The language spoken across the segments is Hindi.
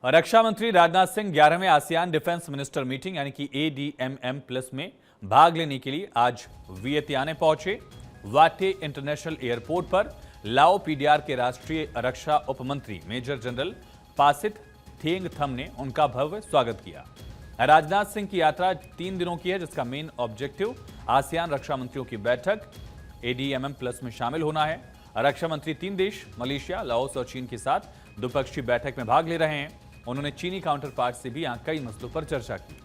रक्षा मंत्री राजनाथ सिंह 11वें आसियान डिफेंस मिनिस्टर मीटिंग यानी कि ADMM+ में भाग लेने के लिए आज वियतनाम पहुंचे। वाटे इंटरनेशनल एयरपोर्ट पर लाओ PDR के राष्ट्रीय रक्षा उपमंत्री मेजर जनरल पासित थेंगथम ने उनका भव्य स्वागत किया। राजनाथ सिंह की यात्रा 3 दिनों की है, जिसका मेन ऑब्जेक्टिव आसियान रक्षा मंत्रियों की बैठक ADMM+ में शामिल होना है। रक्षा मंत्री 3 देश मलेशिया, लाओस और चीन के साथ द्विपक्षीय बैठक में भाग ले रहे हैं। उन्होंने चीनी काउंटर पार्ट से भी यहां कई मसलों पर चर्चा की।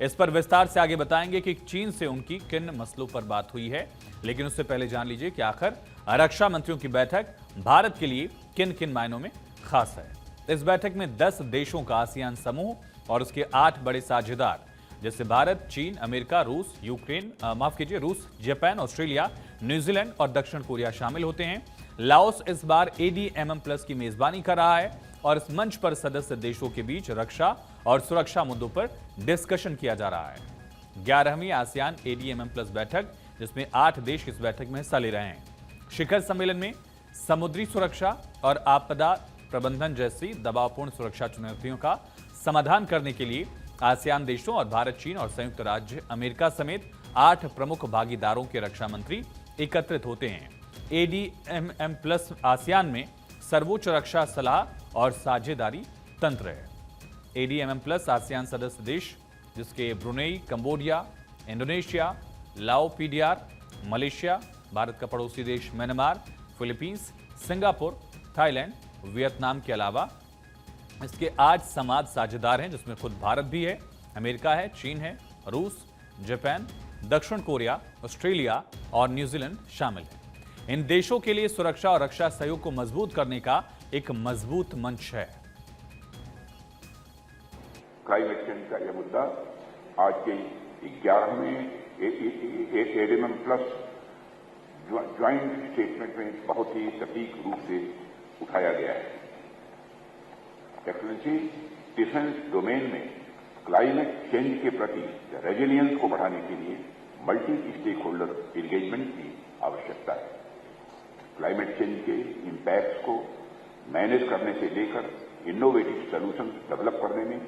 इस पर विस्तार से आगे बताएंगे कि चीन से उनकी किन मसलों पर बात हुई है, लेकिन उससे पहले जान लीजिए कि आखिर रक्षा मंत्रियों की बैठक भारत के लिए किन किन मायनों में खास है। इस बैठक में 10 देशों का आसियान समूह और उसके 8 बड़े साझेदार जैसे भारत, चीन, अमेरिका, रूस, रूस, जापान, ऑस्ट्रेलिया, न्यूजीलैंड और दक्षिण कोरिया शामिल होते हैं। लाओस इस बार ADMM+ की मेजबानी कर रहा है और इस मंच पर सदस्य देशों के बीच रक्षा और सुरक्षा मुद्दों पर डिस्कशन किया जा रहा है। 11वीं आसियान ADMM+ बैठक, जिसमें 8 देश इस बैठक में हिस्सा ले रहे हैं। शिखर सम्मेलन में समुद्री सुरक्षा और आपदा प्रबंधन जैसी दबावपूर्ण सुरक्षा चुनौतियों का समाधान करने के लिए आसियान देशों और भारत, चीन और संयुक्त राज्य अमेरिका समेत 8 प्रमुख भागीदारों के रक्षा मंत्री एकत्रित होते हैं। ADMM+ आसियान में सर्वोच्च रक्षा सलाह और साझेदारी तंत्र है। ADMM+ आसियान सदस्य देश जिसके ब्रुनेई, कंबोडिया, इंडोनेशिया, लाओ PDR, मलेशिया, भारत का पड़ोसी देश Myanmar, Philippines, Singapore, Thailand, Vietnam के अलावा इसके 8 समाज साझेदार हैं, जिसमें खुद भारत भी है, अमेरिका है, चीन है, रूस, जापान, दक्षिण कोरिया, ऑस्ट्रेलिया और न्यूजीलैंड शामिल है। इन देशों के लिए सुरक्षा और रक्षा सहयोग को मजबूत करने का एक मजबूत मंच है। क्लाइमेट चेंज का यह मुद्दा आज के 11वें ADMM+ ज्वाइंट स्टेटमेंट में बहुत ही सटीक रूप से उठाया गया है। एक्सेलेंसी, डिफेंस डोमेन में क्लाइमेट चेंज के प्रति रेजिलियंस को बढ़ाने के लिए मल्टी स्टेक होल्डर एंगेजमेंट की आवश्यकता है। क्लाइमेट चेंज के इम्पैक्ट्स को मैनेज करने से लेकर इनोवेटिव सॉल्यूशंस डेवलप करने में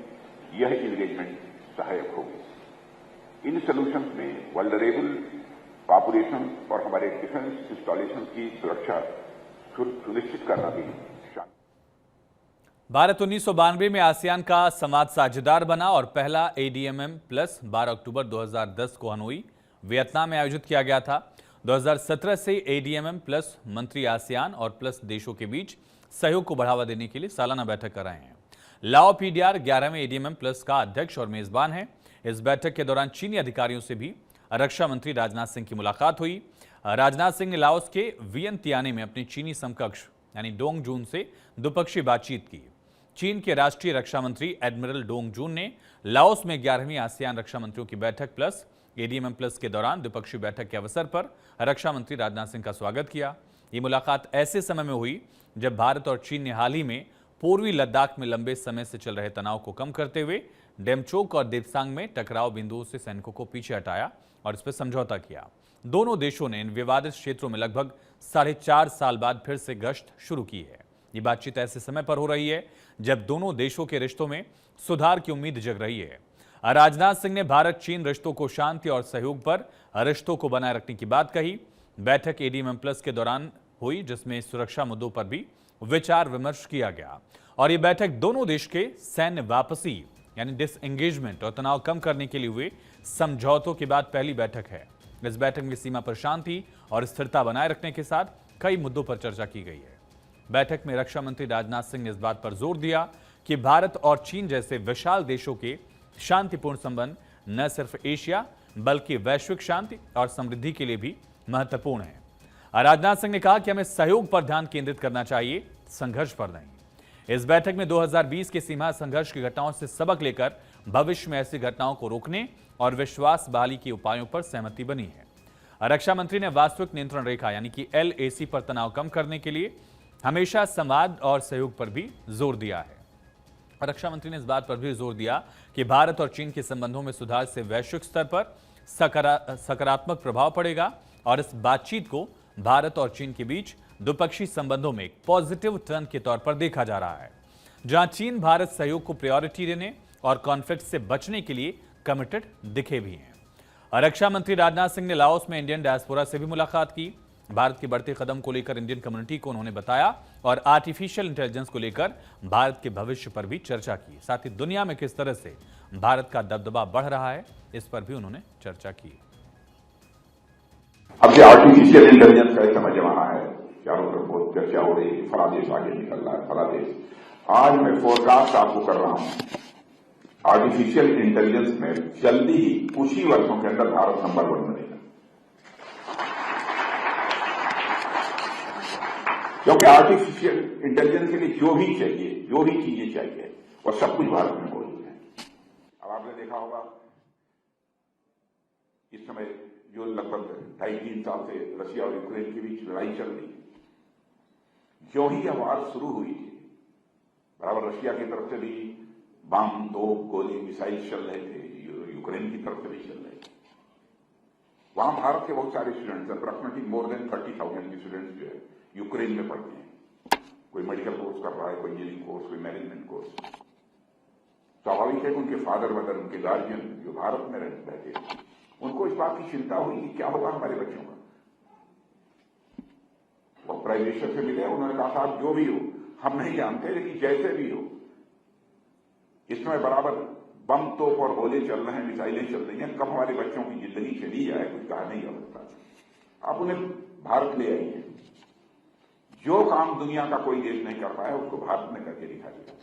यह एंगेजमेंट सहायक होगी। इन सॉल्यूशंस में वल्नरेबल पॉपुलेशन और हमारे डिफेंस इंस्टॉलेशन की सुरक्षा सुनिश्चित करना भी शामिल। भारत 1992 में आसियान का समाज साझेदार बना और पहला ADMM+ 12 अक्टूबर 2010 को हनोई, वियतनाम में आयोजित किया गया था। 2017 से ADMM+ मंत्री आसियान और प्लस देशों के बीच सहयोग को बढ़ावा देने के लिए सालाना बैठक कर रहे हैं। लाओ PDR 11वें ADMM+ का अध्यक्ष और मेजबान है। इस बैठक के दौरान चीनी अधिकारियों से भी रक्षा मंत्री राजनाथ सिंह की मुलाकात हुई। राजनाथ सिंह ने लाओस के वियतनाम में अपने चीनी समकक्ष यानी डोंग जून से द्विपक्षीय बातचीत की। चीन के राष्ट्रीय रक्षा मंत्री एडमिरल डोंग जून ने लाओस में 11वीं आसियान रक्षा मंत्रियों की बैठक प्लस ADMM+ के दौरान द्विपक्षीय बैठक के अवसर पर रक्षा मंत्री राजनाथ सिंह का स्वागत किया। ये मुलाकात ऐसे समय में हुई जब भारत और चीन ने हाल ही में पूर्वी लद्दाख में लंबे समय से चल रहे तनाव को कम करते हुए डेमचोक और देपसांग में टकराव बिंदुओं से सैनिकों को पीछे हटाया और इस पर समझौता किया। दोनों देशों ने इन विवादित क्षेत्रों में लगभग 4.5 साल बाद फिर से गश्त शुरू की है। ये बातचीत ऐसे समय पर हो रही है जब दोनों देशों के रिश्तों में सुधार की उम्मीद जग रही है। राजनाथ सिंह ने भारत चीन रिश्तों को शांति और सहयोग पर रिश्तों को बनाए रखने की बात कही। बैठक ADMM+ के दौरान हुई, जिसमें सुरक्षा मुद्दों पर भी विचार विमर्श किया गया और ये बैठक दोनों देश के सैन्य वापसी यानी डिसएंगेजमेंट और तनाव कम करने के लिए हुए समझौतों के बाद पहली बैठक है। इस बैठक में सीमा पर शांति और स्थिरता बनाए रखने के साथ कई मुद्दों पर चर्चा की गई है। बैठक में रक्षा मंत्री राजनाथ सिंह ने इस बात पर जोर दिया कि भारत और चीन जैसे विशाल देशों के शांतिपूर्ण संबंध न सिर्फ एशिया बल्कि वैश्विक शांति और समृद्धि के लिए भी महत्वपूर्ण है। राजनाथ सिंह ने कहा कि हमें सहयोग पर ध्यान केंद्रित करना चाहिए, संघर्ष पर नहीं। इस बैठक में 2020 के सीमा संघर्ष की घटनाओं से सबक लेकर भविष्य में ऐसी घटनाओं को रोकने और विश्वास बहाली के उपायों पर सहमति बनी है। रक्षा मंत्री ने वास्तविक नियंत्रण रेखा यानी कि LAC पर तनाव कम करने के लिए हमेशा संवाद और सहयोग पर भी जोर दिया है। रक्षा मंत्री ने इस बात पर भी जोर दिया कि भारत और चीन के संबंधों में सुधार से वैश्विक स्तर पर सकारात्मक प्रभाव पड़ेगा और इस बातचीत को भारत और चीन के बीच द्विपक्षीय संबंधों में एक पॉजिटिव टर्न के तौर पर देखा जा रहा है। जहां चीन भारत सहयोग को प्रायोरिटी देने और कॉन्फ्लिक्ट से बचने के लिए कमिटेड दिखे भी हैं। रक्षा मंत्री राजनाथ सिंह ने लाओस में इंडियन डायस्पोरा से भी मुलाकात की। भारत के बढ़ते कदम को लेकर इंडियन कम्युनिटी को उन्होंने बताया और आर्टिफिशियल इंटेलिजेंस को लेकर भारत के भविष्य पर भी चर्चा की। साथ ही दुनिया में किस तरह से भारत का दबदबा बढ़ रहा है, इस पर भी उन्होंने चर्चा की। अब से आर्टिफिशियल इंटेलिजेंस का एक समय जमाना है, चारों तरफ बहुत चर्चा हो रही है, फला देश आगे निकल रहा है, फला देश। आज मैं फोरकास्ट आपको कर रहा हूं, आर्टिफिशियल इंटेलिजेंस में जल्दी ही कुछ ही वर्षों के अंदर भारत नंबर 1 बनेगा। क्योंकि आर्टिफिशियल इंटेलिजेंस के लिए जो भी चीजें चाहिए, वो सब कुछ भारत में मौजूद है। अब आपने देखा होगा इस समय जो लगभग 2.5-3 साल से रशिया और यूक्रेन के बीच लड़ाई चल रही, जो ही यह वार शुरू हुई थी, बराबर रशिया की तरफ से भी बम, तोप, गोली, मिसाइल चल रहे थे, यूक्रेन की तरफ से भी चल रहे थे। वहां भारत के बहुत सारे स्टूडेंट्स, अप्रोक्सिमेटली मोर देन 30,000 के स्टूडेंट्स जो है यूक्रेन में पढ़ते हैं। कोई मेडिकल कोर्स कर रहा है, कोई इंजीनियरिंग कोर्स, कोई मैनेजमेंट कोर्स। स्वाभाविक है कि उनके फादर मदर, उनके गार्जियन जो भारत में रहते हैं, उनको इस बात की चिंता हुई कि क्या होगा हमारे बच्चों का। वो प्राइम मिनिस्टर से मिले, उन्होंने कहा साहब जो भी हो हम नहीं जानते, लेकिन जैसे भी हो इस समय बराबर बम, तोप और गोले चल रहे हैं, मिसाइलें चल रही हैं, कब हमारे बच्चों की जिंदगी चली जाए कुछ कहा नहीं जा सकता। आप उन्हें भारत ले आइए, जो काम दुनिया का कोई देश नहीं कर पाया उसको भारत ने करके दिखा दिया।